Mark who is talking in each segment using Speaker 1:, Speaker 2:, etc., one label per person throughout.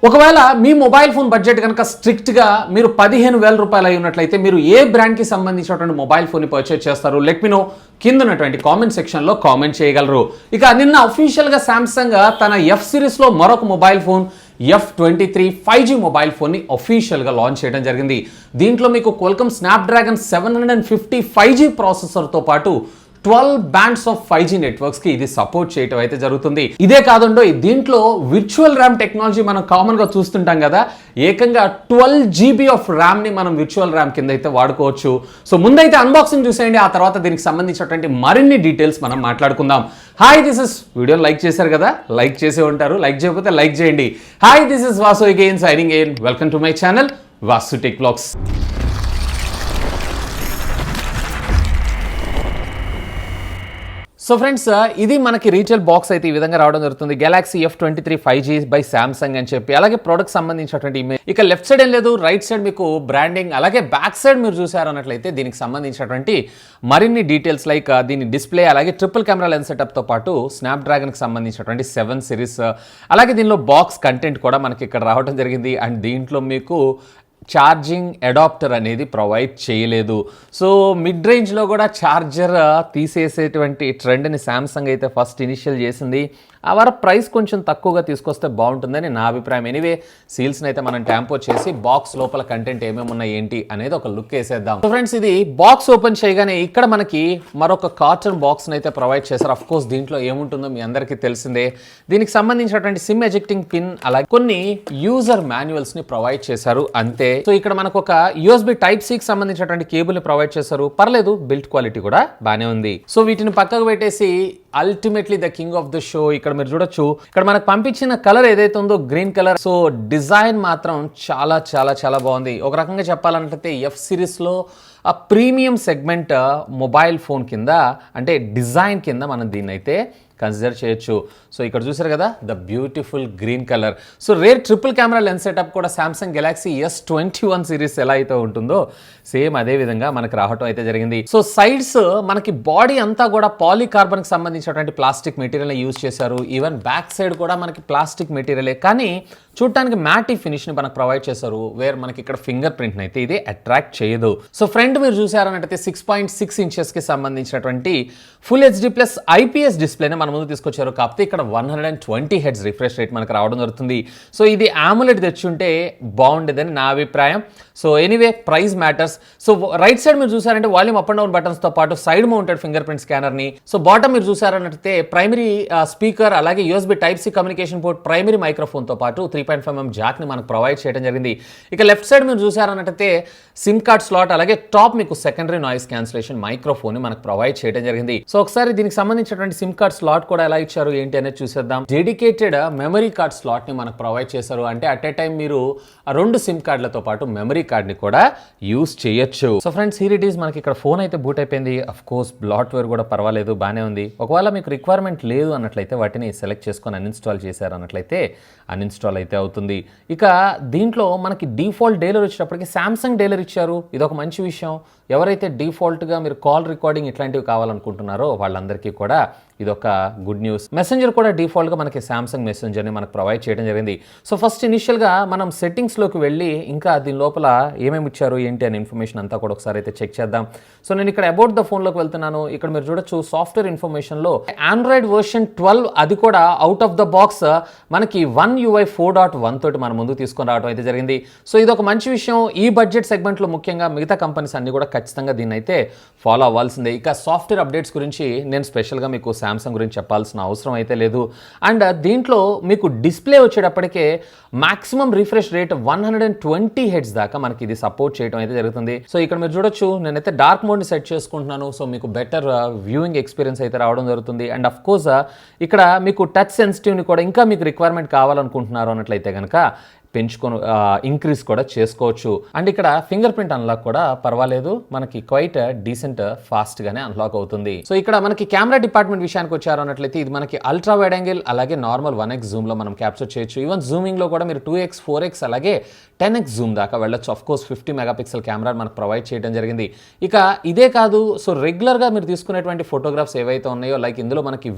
Speaker 1: ఒకవేళ మీ mobile phone budget కనుక స్ట్రిక్ట్గా మీరు 15,000 రూపాయలు అయి ఉన్నట్లయితే మీరు ఏ బ్రాండ్కి సంబంధించినటువంటి మొబైల్ ఫోన్ని పర్చేజ్ చేస్తారు? లెట్ మీ నో కింద ఉన్నటువంటి కామెంట్ సెక్షన్లో కామెంట్ చేయగలరు. ఇక నిన్న అఫీషియల్గా శాంసంగ్ తన ఎఫ్ సిరీస్లో మరొక mobile phone F23 5G mobile ఫోన్ని అఫీషియల్గా లాంచ్ చేయడం జరిగింది. దీంట్లో మీకు క్వాల్కమ్ స్నాప్డ్రాగన్ 750 5G ప్రాసెసర్తో పాటు 12 బ్యాండ్స్ ఆఫ్ 5G నెట్వర్క్స్కి ఇది సపోర్ట్ చేయటం అయితే జరుగుతుంది. ఇదే కాదండో దీంట్లో విర్చువల్ ర్యామ్ టెక్నాలజీ మనం కామన్గా చూస్తుంటాం కదా, ఏకంగా 12 GB ఆఫ్ ర్యామ్ని మనం విర్చువల్ ర్యామ్ కింద అయితే వాడుకోవచ్చు. సో ముందైతే అన్బాక్సింగ్ చూసేయండి, ఆ తర్వాత దీనికి సంబంధించినటువంటి మరిన్ని డీటెయిల్స్ మనం మాట్లాడుకుందాం. హాయ్ దిస్ ఇస్ వీడియోని లైక్ చేశారు కదా, లైక్ చేసే ఉంటారు, లైక్ చేయకపోతే లైక్ చేయండి. Hi this is Vasu again signing in. Welcome to my channel Vasu tech vlogs. So friends, ఇది మనకి రీటైల్ బాక్స్ అయితే ఈ విధంగా రావడం జరుగుతుంది. Galaxy F23 5G by Samsung అని చెప్పి, అలాగే ప్రోడక్ట్ సంబంధించినటువంటి ఇమేజ్. ఇక లెఫ్ట్ సైడ్ ఏం లేదు, రైట్ సైడ్ మీకు బ్రాండింగ్, అలాగే బ్యాక్ సైడ్ మీరు చూసారు అన్నట్లయితే దీనికి సంబంధించినటువంటి మరిన్ని డీటెయిల్స్ లైక్ దీని డిస్ప్లే, అలాగే ట్రిపుల్ కెమెరా లెన్స్ సెటప్తో పాటు స్నాప్డ్రాగన్కి సంబంధించినటువంటి 7 సిరీస్, అలాగే దీనిలో బాక్స్ కంటెంట్ కూడా మనకి ఇక్కడ రావడం జరిగింది. అండ్ దీంట్లో మీకు ఛార్జింగ్ అడాప్టర్ అనేది ప్రొవైడ్ చేయలేదు. సో మిడ్ రేంజ్లో కూడా ఛార్జర్ తీసేసేటువంటి ట్రెండ్ని శాంసంగ్ అయితే ఫస్ట్ ఇనిషియల్ చేసింది. ఆ వార ప్రైస్ కొంచెం తక్కువగా తీసుకొస్తే బాగుంటుందని నా అభిప్రాయం. ఎనీవే సీల్స్ని అయితే మనం ట్యాంపో చేసి బాక్స్ లోపల కంటెంట్ ఏమేమి ఉన్నాయి ఏంటి అనేది ఒక లుక్ వేసేద్దాం. సో ఫ్రెండ్స్, ఇది బాక్స్ ఓపెన్ చేయగానే ఇక్కడ మనకి మరొక కార్టన్ బాక్స్ని అయితే ప్రొవైడ్ చేశారు. అఫ్ కోర్స్ దీంట్లో ఏముంటుందో మీ అందరికీ తెలిసిందే. దీనికి సంబంధించినటువంటి సిమ్ ఎజెక్టింగ్ పిన్, అలాగే కొన్ని యూజర్ మాన్యువల్స్ని ప్రొవైడ్ చేశారు అంతే. సో ఇక్కడ మనకు ఒక USB Type-C కి సంబంధించినటువంటి కేబుల్ని ప్రొవైడ్ చేశారు. పర్లేదు, బిల్ట్ క్వాలిటీ కూడా బాగానే ఉంది. సో వీటిని పక్కకు పెట్టేసి ultimately the king of the show ఇక్కడ మీరు చూడొచ్చు. ఇక్కడ మనకు పంపించిన కలర్ ఏదైతే ఉందో గ్రీన్ కలర్. సో డిజైన్ మాత్రం చాలా చాలా చాలా బాగుంది. ఒక రకంగా చెప్పాలంటే ఎఫ్ సిరీస్లో ఆ ప్రీమియం సెగ్మెంట్ మొబైల్ ఫోన్ కింద, అంటే డిజైన్ కింద మనం దీన్ని అయితే కన్సిడర్ చేయొచ్చు. సో ఇక్కడ చూసారు కదా, the beautiful green colour. So rare triple camera lens setup కూడా శాంసంగ్ గెలాక్సీ S21 సిరీస్ ఎలా అయితే ఉంటుందో సేమ్ అదే విధంగా మనకు రావటం అయితే జరిగింది. సో సైడ్స్ మనకి బాడీ అంతా కూడా పాలీకార్బన్కి సంబంధించినటువంటి ప్లాస్టిక్ మెటీరియల్ యూజ్ చేశారు. ఈవెన్ బ్యాక్ సైడ్ కూడా మనకి ప్లాస్టిక్ మెటీరియలే, కానీ చూడటానికి మ్యాటీ ఫినిష్ని మనకు ప్రొవైడ్ చేశారు. వేర్ మనకి ఇక్కడ ఫింగర్ ప్రింట్ని అయితే ఇది అట్రాక్ట్ చేయదు. సో ఫ్రంట్ మీరు చూసారన్నట్టయితే 6.6 ఇంచెస్కి సంబంధించినటువంటి ఫుల్ HD+ IPS డిస్ప్లేని మన ముందు తీసుకొచ్చారు. కాకపోతే ఇక్కడ 120 Hz రిఫ్రెష్ రేట్ మనకు రావడం జరుగుతుంది. సో ఇది AMOLED తెచ్చుంటే బాగుండేదని నా అభిప్రాయం. So anyway price matters. So right side మీరు చూసారంటే వాల్యూమ్ అప్ అండ్ డౌన్ బటన్స్తో పాటు సైడ్ మౌంటెడ్ ఫింగర్ ప్రింట్ స్కానర్ని. సో బాటమ్ మీరు చూసారన్నట్టయితే ప్రైమరీ స్పీకర్, అలాగే USB Type-C communication port, primary మైక్రోఫోన్తో పాటు 3.5mm జాక్ని మనకు ప్రొవైడ్ చేయడం జరిగింది. ఇక లెఫ్ట్ సైడ్ మీరు చూసారన్నట్టయితే సిమ్ కార్డ్ స్లాట్, అలాగే టాప్ మీకు సెకండరీ నాయిస్ క్యాన్సిలేషన్ మైక్రోఫోన్ మనకు ప్రొవైడ్ చేయడం జరిగింది. సో ఒకసారి దీనికి సంబంధించినటువంటి సిమ్ కార్డ్ స్లాట్ కూడా ఎలా ఇచ్చారు ఏంటి అనేది చూసేద్దాం. డెడికేటెడ్ మెమరీ కార్డ్ స్లాట్ ని మనకు ప్రొవైడ్ చేశారు. అంటే అట్ ఏ టైం మీరు 2 సిమ్ కార్డులతో పాటు మెమరీ కార్డ్ ని కూడా యూస్ చేయొచ్చు. So friends, here it is. మనకి ఇక్కడ ఫోన్ అయితే బూట్ అయిపోయింది. అఫ్ కోర్స్ బ్లాట్వేర్ కూడా పర్వాలేదు, బాగానే ఉంది. ఒకవేళ మీకు రిక్వైర్మెంట్ లేదు అన్నట్లయితే వాటిని సెలెక్ట్ చేసుకొని అన్ఇన్స్టాల్ చేశారు అన్నట్లయితే అన్ఇన్స్టాల్ అయితే అవుతుంది. ఇక దీంట్లో మనకి డిఫాల్ట్ డైలర్ వచ్చేటప్పటికి శాంసంగ్ డైలర్ ఇచ్చారు. ఇదొక మంచి విషయం. ఎవరైతే డిఫాల్ట్గా మీరు కాల్ రికార్డింగ్ ఇట్లాంటివి కావాలనుకుంటున్నారో వాళ్ళందరికీ కూడా ఇదొక గుడ్ న్యూస్. మెసెంజర్ కూడా డిఫాల్ట్గా మనకి శాంసంగ్ మెసెంజర్ని మనకు ప్రొవైడ్ చేయడం జరిగింది. సో ఫస్ట్ ఇనిషియల్గా మనం సెట్టింగ్స్లోకి వెళ్ళి ఇంకా దీని లోపల ఏమేమి ఇచ్చారు ఏంటి అనే ఇన్ఫర్మేషన్ అంతా కూడా ఒకసారి అయితే చెక్ చేద్దాం. సో నేను ఇక్కడ అబౌట్ ద ఫోన్లోకి వెళ్తున్నాను. ఇక్కడ మీరు చూడొచ్చు సాఫ్ట్వేర్ ఇన్ఫర్మేషన్లో ఆండ్రాయిడ్ వర్షన్ 12, అది కూడా అవుట్ ఆఫ్ ద బాక్స్ మనకి One UI 4.1 తోటి మన ముందు తీసుకొని రావడం అయితే జరిగింది. సో ఇది ఒక మంచి విషయం. ఈ బడ్జెట్ సెగ్మెంట్లో ముఖ్యంగా మిగతా కంపెనీస్ అన్ని కూడా ఖచ్చితంగా దీన్ని అయితే ఫాలో అవ్వాల్సిందే. ఇక సాఫ్ట్వేర్ అప్డేట్స్ గురించి నేను స్పెషల్గా మీకు శాంసంగ్ గురించి చెప్పాల్సిన అవసరం అయితే లేదు. అండ్ దీంట్లో మీకు డిస్ప్లే వచ్చేటప్పటికే మాక్సిమం రిఫ్రెష్ రేట్ 120 Hz దాకా మనకి ఇది సపోర్ట్ చేయడం అయితే జరుగుతుంది. సో ఇక్కడ మీరు చూడొచ్చు, నేనైతే డార్క్ మోడ్ని సెట్ చేసుకుంటున్నాను. సో మీకు బెటర్ వ్యూయింగ్ ఎక్స్పీరియన్స్ అయితే రావడం జరుగుతుంది. అండ్ అఫ్ కోర్స్ ఇక్కడ మీకు టచ్ సెన్సిటివ్ని కూడా ఇంకా మీకు రిక్వైర్మెంట్ కావాలనుకుంటున్నారు అన్నట్లయితే కనుక పెంచుకొని ఇంక్రీజ్ కూడా చేసుకోవచ్చు. అండ్ ఇక్కడ ఫింగర్ ప్రింట్ అన్లాక్ కూడా పర్వాలేదు, మనకి క్వైట్ డీసెంట్ ఫాస్ట్ గానే అన్లాక్ అవుతుంది. సో ఇక్కడ మనకి కెమెరా డిపార్ట్మెంట్ విషయానికి వచ్చారు అన్నట్లయితే ఇది మనకి అల్ట్రా వైడ్ యాంగిల్ అలాగే నార్మల్ 1x జూమ్ లో మనం క్యాప్చర్ చేయొచ్చు. ఈవెన్ జూమింగ్ లో కూడా మీరు 2x 4x అలాగే 10x జూమ్ దాకా వెళ్ళొచ్చు. ఆఫ్ కోర్స్ 50 మెగాపిక్సెల్ కెమెరా మనకు ప్రొవైడ్ చేయడం జరిగింది. ఇక ఇదే కాదు, సో రెగ్యులర్ గా మీరు తీసుకునేటువంటి ఫోటోగ్రాఫ్స్ ఏవైతే ఉన్నాయో లైక్ ఇందులో మనకి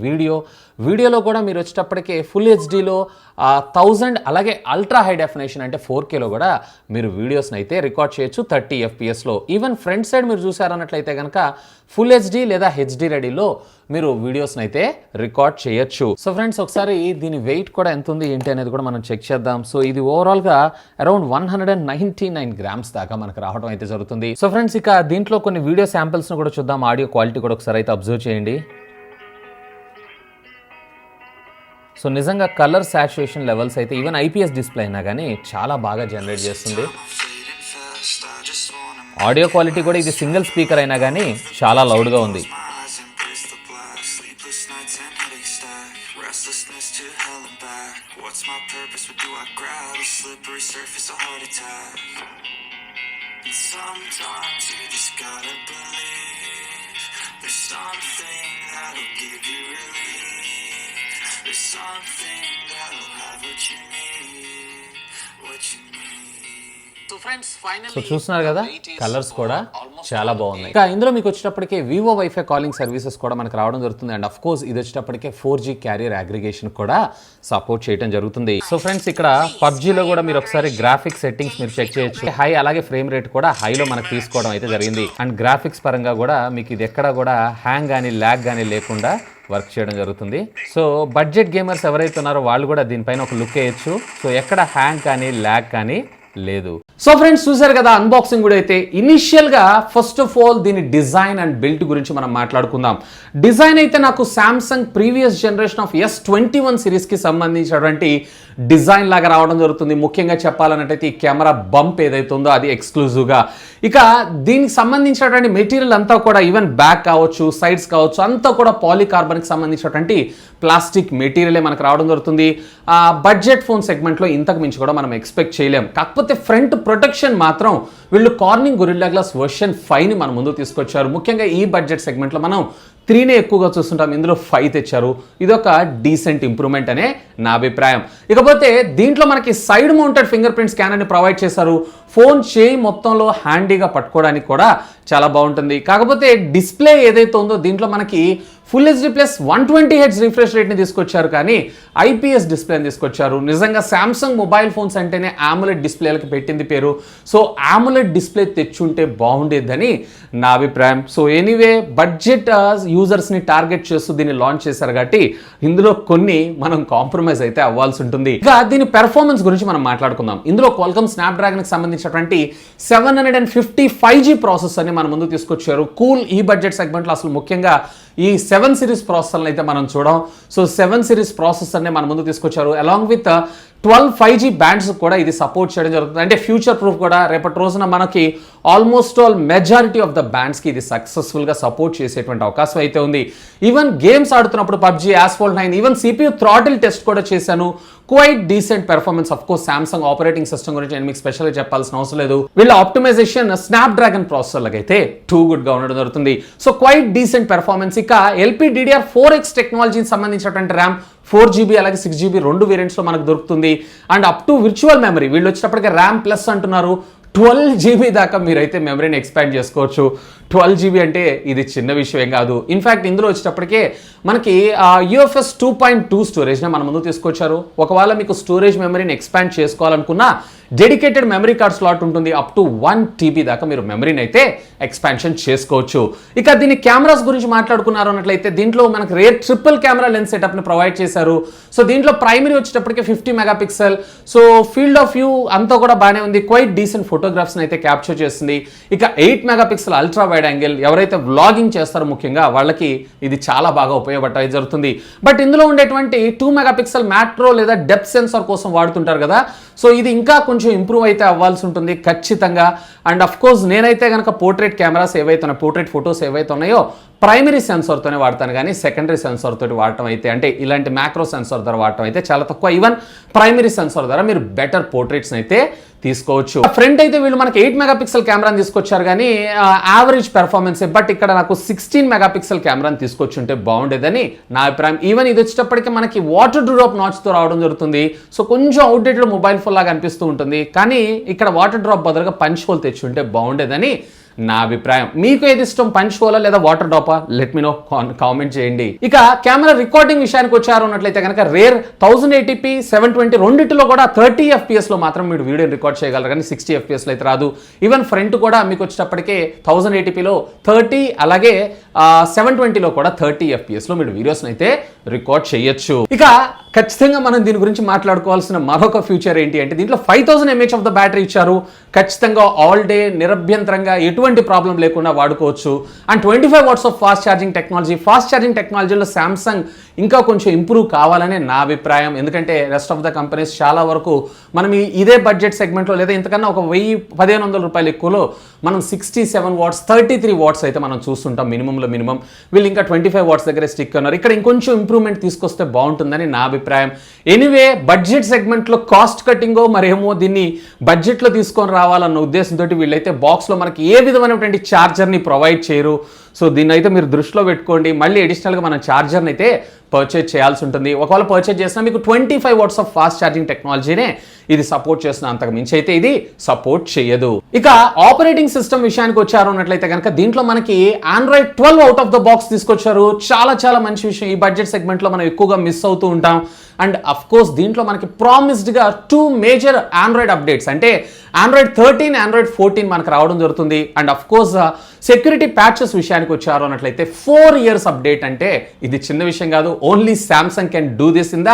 Speaker 1: వీడియోలో కూడా మీరు వచ్చేటప్పటికే ఫుల్ హెచ్డీలో 1000 అలాగే అల్ట్రా హై డెఫినేషన్ అంటే 4Kలో కూడా మీరు వీడియోస్ని అయితే రికార్డ్ చేయొచ్చు 30 FPSలో. ఈవెన్ ఫ్రంట్ సైడ్ మీరు చూసారన్నట్లయితే కనుక ఫుల్ హెచ్డీ లేదా హెచ్డీ రెడీలో మీరు వీడియోస్ని అయితే రికార్డ్ చేయొచ్చు. సో ఫ్రెండ్స్ ఒకసారి దీని వెయిట్ కూడా ఎంత ఉంది ఏంటి అనేది కూడా మనం చెక్ చేద్దాం. సో ఇది ఓవరాల్గా అరౌండ్ 199 గ్రామ్స్ దాకా మనకు రావడం అయితే జరుగుతుంది. సో ఫ్రెండ్స్ ఇక దీంట్లో కొన్ని వీడియో శాంపిల్స్ను కూడా చూద్దాం. ఆడియో క్వాలిటీ కూడా ఒకసారి అయితే అబ్జర్వ్ చేయండి. సో నిజంగా కలర్ సాచురేషన్ లెవెల్స్ అయితే ఈవెన్ ఐపీఎస్ డిస్ప్లే అయినా కానీ చాలా బాగా జనరేట్ చేస్తుంది. ఆడియో క్వాలిటీ కూడా ఇది సింగిల్ స్పీకర్ అయినా కానీ చాలా లౌడ్గా ఉంది. సో చూస్తున్నారు కదా కలర్స్ కూడా చాలా బాగున్నాయి. ఇంకా ఇందులో మీకు వచ్చేటప్పటికే వివో వైఫై కాలింగ్ సర్వీసెస్ కూడా మనకు రావడం జరుగుతుంది. అండ్ అఫ్ కోర్స్ ఇది వచ్చేటప్పటికే 4G క్యారియర్ అగ్రిగేషన్ కూడా సపోర్ట్ చేయడం జరుగుతుంది. సో ఫ్రెండ్స్ ఇక్కడ పబ్జీలో కూడా మీరు ఒకసారి గ్రాఫిక్స్ సెట్టింగ్స్ మీరు చెక్ చేయొచ్చు. హై అలాగే ఫ్రేమ్ రేట్ కూడా హైలో మనకు తీసుకోవడం అయితే జరిగింది. అండ్ గ్రాఫిక్స్ పరంగా కూడా మీకు ఇది ఎక్కడ కూడా హ్యాంగ్ కానీ ల్యాగ్ కానీ లేకుండా వర్క్ చేయడం జరుగుతుంది. సో బడ్జెట్ గేమర్స్ ఎవరైతే ఉన్నారో వాళ్ళు కూడా దీనిపైన ఒక లుక్ వేయచ్చు. సో ఎక్కడ హ్యాంగ్ కానీ ల్యాగ్ కానీ లేదు. సో ఫ్రెండ్స్ చూసారు కదా అన్బాక్సింగ్ కూడా అయితే. ఇనిషియల్ గా ఫస్ట్ ఆఫ్ ఆల్ దీని డిజైన్ అండ్ బిల్డ్ గురించి మనం మాట్లాడుకుందాం. డిజైన్ అయితే నాకు Samsung previous generation of S21 series కి సంబంధించినటువంటి డిజైన్ లాగా రావడం జరుగుతుంది. ముఖ్యంగా చెప్పాలన్నట్టయితే ఈ కెమెరా బంప్ ఏదైతే ఉందో అది ఎక్స్క్లూజివ్ గా. ఇక దీనికి సంబంధించినటువంటి మెటీరియల్ అంతా కూడా ఈవెన్ బ్యాక్ కావచ్చు సైడ్స్ కావచ్చు అంతా కూడా పాలికార్బన్కి సంబంధించినటువంటి ప్లాస్టిక్ మెటీరియలే మనకు రావడం జరుగుతుంది. బడ్జెట్ ఫోన్ సెగ్మెంట్లో ఇంతకు మించి కూడా మనం ఎక్స్పెక్ట్ చేయలేం. కాకపోతే ఫ్రంట్ ప్రొటెక్షన్ మాత్రం వీళ్ళు కార్నింగ్ గొరిల్లా గ్లాస్ వర్షన్ 5ని మన ముందు తీసుకొచ్చారు. ముఖ్యంగా ఈ బడ్జెట్ సెగ్మెంట్లో మనం 3నే ఎక్కువగా చూస్తుంటాం, ఇందులో 5 తెచ్చారు. ఇదొక డీసెంట్ ఇంప్రూవ్మెంట్ అనే నా అభిప్రాయం. ఇకపోతే దీంట్లో మనకి సైడ్ మౌంటెడ్ ఫింగర్ ప్రింట్ స్కానర్ని ప్రొవైడ్ చేశారు. ఫోన్ చేయి మొత్తంలో హ్యాండీగా పట్టుకోవడానికి కూడా చాలా బాగుంటుంది. కాకపోతే డిస్ప్లే ఏదైతే ఉందో దీంట్లో మనకి full HD plus 120Hz refresh రేట్ని తీసుకొచ్చారు, కానీ ఐపీఎస్ డిస్ప్లేని తీసుకొచ్చారు. నిజంగా సామ్సంగ్ మొబైల్ ఫోన్స్ అంటేనే AMOLED డిస్ప్లేలకు పెట్టింది పేరు. సో AMOLED డిస్ప్లే తెచ్చుంటే బాగుండేదని నా అభిప్రాయం. సో ఎనీవే బడ్జెట్ యూజర్స్ని టార్గెట్ చేస్తూ దీన్ని లాంచ్ చేశారు కాబట్టి ఇందులో కొన్ని మనం కాంప్రమైజ్ అయితే అవ్వాల్సి ఉంటుంది. ఇక దీని పెర్ఫార్మెన్స్ గురించి మనం మాట్లాడుకుందాం. ఇందులో క్వాల్కమ్ స్నాప్డ్రాగన్కి సంబంధించినటువంటి 750 5G ప్రాసెసర్ని మన ముందు తీసుకొచ్చారు. కూల్ ఈ బడ్జెట్ సెగ్మెంట్లో అసలు ముఖ్యంగా ఈ 7 సిరీస్ ప్రాసెసర్ని అయితే మనం చూడం. సో 7 సిరీస్ ప్రాసెసర్ని మన ముందు తీసుకొచ్చారు. అలాంగ్ విత్ 12 5G బ్యాండ్స్ కూడా ఇది సపోర్ట్ చేయడం జరుగుతుంది. అంటే ఫ్యూచర్ ప్రూఫ్ కూడా రేపటి రోజున మనకి almost all majority of the బ్యాండ్స్కి ఇది సక్సెస్ఫుల్గా సపోర్ట్ చేసేటువంటి అవకాశం అయితే ఉంది. ఈవెన్ గేమ్స్ ఆడుతున్నప్పుడు PUBG Asphalt 9 even CPU throttle test కూడా చేశాను. Quite decent performance. Of course Samsung operating system గురించి నేను మీకు స్పెషల్గా చెప్పాల్సిన అవసరం లేదు. వీళ్ళ ఆప్టిమైజేషన్ స్నాప్డ్రాగన్ ప్రాసెసర్లకు అయితే టూ గుడ్గా ఉండడం జరుగుతుంది. So quite decent performance. ఇక LPDDR4X టెక్నాలజీకి సంబంధించినటువంటి ర్యామ్ 4GB అలాగే 6GB రెండు వేరియంట్స్లో మనకు దొరుకుతుంది. And up to virtual memory వీళ్ళు వచ్చేటప్పటికి ర్యామ్ ప్లస్ అంటున్నారు. 12GB దాకా మీరైతే మెమరీని ఎక్స్పాండ్ చేసుకోవచ్చు. 12GB అంటే ఇది చిన్న విషయం ఏం కాదు. ఇన్ఫ్యాక్ట్ ఇందులో వచ్చేటప్పటికే మనకి UFS 2.2 స్టోరేజ్ని మన ముందు తీసుకొచ్చారు. ఒకవేళ మీకు స్టోరేజ్ మెమరీని ఎక్స్పాండ్ చేసుకోవాలనుకున్నా డెడికేటెడ్ మెమరీ కార్డ్ స్లాట్ ఉంటుంది. అప్ టు 1TB దాకా మీరు మెమరీని అయితే ఎక్స్పాన్షన్ చేసుకోవచ్చు. ఇక దీని కెమెరాస్ గురించి మాట్లాడుకున్నారు అన్నట్లయితే దీంట్లో మనకు రేర్ ట్రిపుల్ కెమెరా లెన్స్ సెటప్ని ప్రొవైడ్ చేశారు. సో దీంట్లో ప్రైమరీ వచ్చేటప్పటికే 50 megapixel. So field of view అంతా కూడా బాగానే ఉంది. క్వైట్ డీసెంట్ ఫోటోగ్రాఫ్స్ని అయితే క్యాప్చర్ చేస్తుంది. ఇక 8 megapixel ultra wide wide angle, ఎవరైతే వ్లాగింగ్ చేస్తారో ముఖ్యంగా వాళ్ళకి ఇది చాలా బాగా ఉపయోగపడటం జరుగుతుంది. బట్ ఇందులో ఉండేటువంటి 2 మెగాపిక్సెల్ మ్యాక్రో లేదా డెప్త్ సెన్సార్ కోసం వాడుతుంటారు కదా, సో ఇది ఇంకా కొంచెం ఇంప్రూవ్ అయితే అవ్వాల్సి ఉంటుంది ఖచ్చితంగా. అండ్ అఫ్ కోర్స్ నేనైతే కనుక పోర్ట్రేట్ కెమెరాస్ ఏవైతే ఉన్నాయో, పోర్ట్రేట్ ఫొటోస్ ఏవైతే ఉన్నాయో ప్రైమరీ సెన్సార్తోనే వాడతాను, కానీ సెకండరీ సెన్సార్ తోటి వాడటం అయితే, అంటే ఇలాంటి మ్యాక్రో సెన్సార్ ద్వారా వాడటం అయితే చాలా తక్కువ. ఈవెన్ ప్రైమరీ సెన్సార్ ద్వారా మీరు బెటర్ పోర్ట్రేట్స్ అయితే తీసుకోవచ్చు. ఫ్రంట్ అయితే వీళ్ళు మనకి 8 మెగాపిక్సెల్ కెమెరాని తీసుకొచ్చారు, కానీ యావరేజ్ పెర్ఫార్మెన్స్. బట్ ఇక్కడ నాకు 16 మెగాపిక్సెల్ కెమెరాని తీసుకొచ్చుంటే బాగుండేదని నా అభిప్రాయం. ఈవెన్ ఇది వచ్చేటప్పటికి మనకి వాటర్ డ్రాప్ నాచ్తో రావడం జరుగుతుంది, సో కొంచెం అవుట్డేటెడ్ మొబైల్ ఫోన్ లాగా అనిపిస్తూ ఉంటుంది, కానీ ఇక్కడ వాటర్ డ్రాప్ బదులుగా పంచ్ హోల్ తెచ్చుంటే బాగుండేదని నా అభిప్రాయం. మీకు ఏది ఇష్టం, పంచ్ హోలా లేదా వాటర్ డ్రాపా? లెట్ మీ నో, కామెంట్ చేయండి. ఇక కెమెరా రికార్డింగ్ విషయానికి వచ్చారు అన్నట్లయితే కనుక రేర్ 1080p 720 రెండింటిలో కూడా 30 FPS లో మాత్రం మీరు వీడియో రికార్డ్ చేయగలరు, కానీ 60 FPS లో అయితే రాదు. ఈవెన్ ఫ్రంట్ కూడా మీకు వచ్చేటప్పటికే 1080pలో 30, అలాగే 720లో కూడా 30 FPS లో మీరు వీడియోస్ అయితే రికార్డ్ చేయొచ్చు. ఇక ఖచ్చితంగా మనం దీని గురించి మాట్లాడుకోవాల్సిన మరొక ఫ్యూచర్ ఏంటి అంటే, దీంట్లో 5000 mAh ఆఫ్ ద బ్యాటరీ ఇచ్చారు. ఖచ్చితంగా ఆల్ డే నిరభ్యంతరంగా ఎటువంటి ప్రాబ్లం లేకుండా వాడుకోవచ్చు. And 25 watts of fast charging technology. Fast charging టెక్నాలజీలో శాంసంగ్ ఇంకా కొంచెం ఇంప్రూవ్ కావాలనే నా అభిప్రాయం. ఎందుకంటే రెస్ట్ ఆఫ్ ద కంపెనీస్ చాలా వరకు మనం ఇదే బడ్జెట్ సెగ్మెంట్లో లేదా ఇంతకన్నా ఒక 1000-1500 రూపాయలు ఎక్కువలో మనం 67 watts 33 watts అయితే మనం చూస్తుంటాం మినిమంలో మినిమం. వీళ్ళు ఇంకా 25 watts దగ్గరే స్టిక్ ఉన్నారు. ఇక్కడ ఇంకొంచెం ఇంప్రూవ్మెంట్ తీసుకొస్తే బాగుంటుందని నా అభిప్రాయం. ఎనీవే బడ్జెట్ సెగ్మెంట్లో కాస్ట్ కటింగో మరేమో దీన్ని బడ్జెట్లో తీసుకొని రావాలన్న ఉద్దేశంతో వీళ్ళైతే బాక్స్లో మనకి ఏ విధమైనటువంటి ఛార్జర్ని ప్రొవైడ్ చేయరు. సో దీన్ని అయితే మీరు దృష్టిలో పెట్టుకోండి. మళ్ళీ అడిషనల్గా మనం ఛార్జర్ని అయితే పర్చేజ్ చేయాల్సి ఉంటుంది. ఒకవేళ పర్చేజ్ చేసినా మీకు 25 watts ఆఫ్ ఫాస్ట్ ఛార్జింగ్ టెక్నాలజీనే ఇది సపోర్ట్ చేసిన, అంతకు మించి అయితే ఇది సపోర్ట్ చేయదు. ఇక ఆపరేటింగ్ సిస్టమ్ విషయానికి వచ్చారు అన్నట్లయితే కనుక దీంట్లో మనకి Android 12 out of the box తీసుకొచ్చారు. చాలా చాలా మంచి విషయం. ఈ బడ్జెట్ సెగ్మెంట్లో మనం ఎక్కువగా మిస్ అవుతూ ఉంటాం. అండ్ అఫ్ కోర్స్ దీంట్లో మనకి ప్రామిస్డ్గా 2 మేజర్ ఆండ్రాయిడ్ అప్డేట్స్, అంటే ఆండ్రాయిడ్ 13, ఆండ్రాయిడ్ 14 మనకు రావడం జరుగుతుంది. And of course security patches విషయానికి వచ్చారు అన్నట్లయితే 4 years అప్డేట్ అంటే ఇది చిన్న విషయం కాదు. Only Samsung can do this in the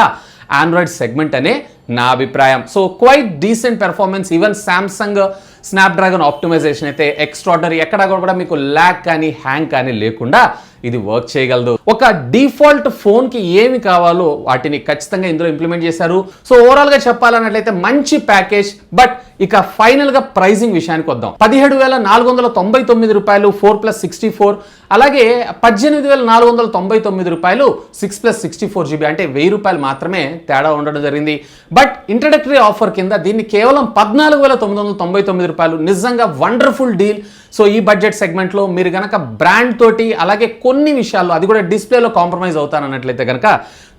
Speaker 1: Android segment అనే నా అభిప్రాయం. So quite decent performance. Even Samsung Snapdragon optimization అయితే ఎక్స్ట్రాడనరీ. ఎక్కడ కూడా మీకు ల్యాగ్ కానీ హ్యాంగ్ కానీ లేకుండా ఇది వర్క్ చేయగలదు. ఒక డిఫాల్ట్ ఫోన్కి ఏమి కావాలో వాటిని ఖచ్చితంగా ఇందులో ఇంప్లిమెంట్ చేశారు. సో ఓవరాల్గా చెప్పాలన్నట్లయితే మంచి ప్యాకేజ్. బట్ ఇక ఫైనల్గా ప్రైజింగ్ విషయానికి వద్దాం. 17,499 రూపాయలు 4+64, అలాగే 18,499 రూపాయలు 6+64 GB, అంటే 1000 రూపాయలు మాత్రమే తేడా ఉండడం జరిగింది. బట్ ఇంట్రడక్టరీ ఆఫర్ కింద దీన్ని కేవలం 14,999 రూపాయలు. నిజంగా వండర్ఫుల్ డీల్. సో ఈ బడ్జెట్ సెగ్మెంట్లో మీరు కనుక బ్రాండ్ తోటి అలాగే కొన్ని విషయాల్లో అది కూడా డిస్ప్లేలో కాంప్రమైజ్ అవుతానన్నట్లయితే కనుక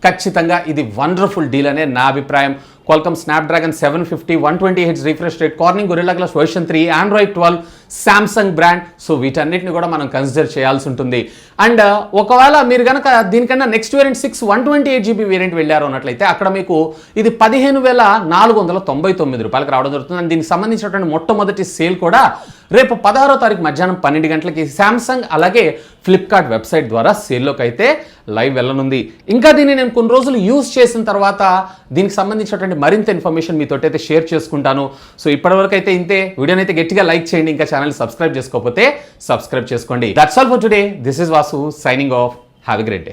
Speaker 1: ఖచ్చితంగా ఇది వండర్ఫుల్ డీల్ అనే నా అభిప్రాయం. Qualcomm Snapdragon 750, 120Hz refresh rate, Corning Gorilla glass version 3, Android 12, Samsung brand. So వీటన్నిటిని కూడా మనం కన్సిడర్ చేయాల్సి ఉంటుంది. అండ్ ఒకవేళ మీరు కనుక దీనికన్నా నెక్స్ట్ వేరియంట్ 6 128GB వేరియంట్ వెళ్ళారు అన్నట్లయితే అక్కడ మీకు ఇది 15,499 రూపాయలకు రావడం జరుగుతుంది. అండ్ దీనికి సంబంధించినటువంటి మొట్టమొదటి సేల్ కూడా రేపు 16వ తారీఖు మధ్యాహ్నం 12 గంటలకి శాంసంగ్ అలాగే ఫ్లిప్కార్ట్ వెబ్సైట్ ద్వారా సేల్లోకి అయితే లైవ్ వెళ్ళనుంది. ఇంకా దీన్ని నేను కొన్ని రోజులు యూజ్ చేసిన తర్వాత దీనికి సంబంధించినటువంటి మరింత ఇన్ఫర్మేషన్ మీతో అయితే షేర్ చేసుకుంటాను. సో ఇప్పటివరకు అయితే ఇంతే. వీడియోని అయితే గట్టిగా లైక్ చేయండి. ఇంకా ఛానల్ సబ్స్క్రైబ్ చేసుకోకపోతే సబ్స్క్రైబ్ చేసుకోండి. That's all for today. This is Vasu signing off. Have a great day.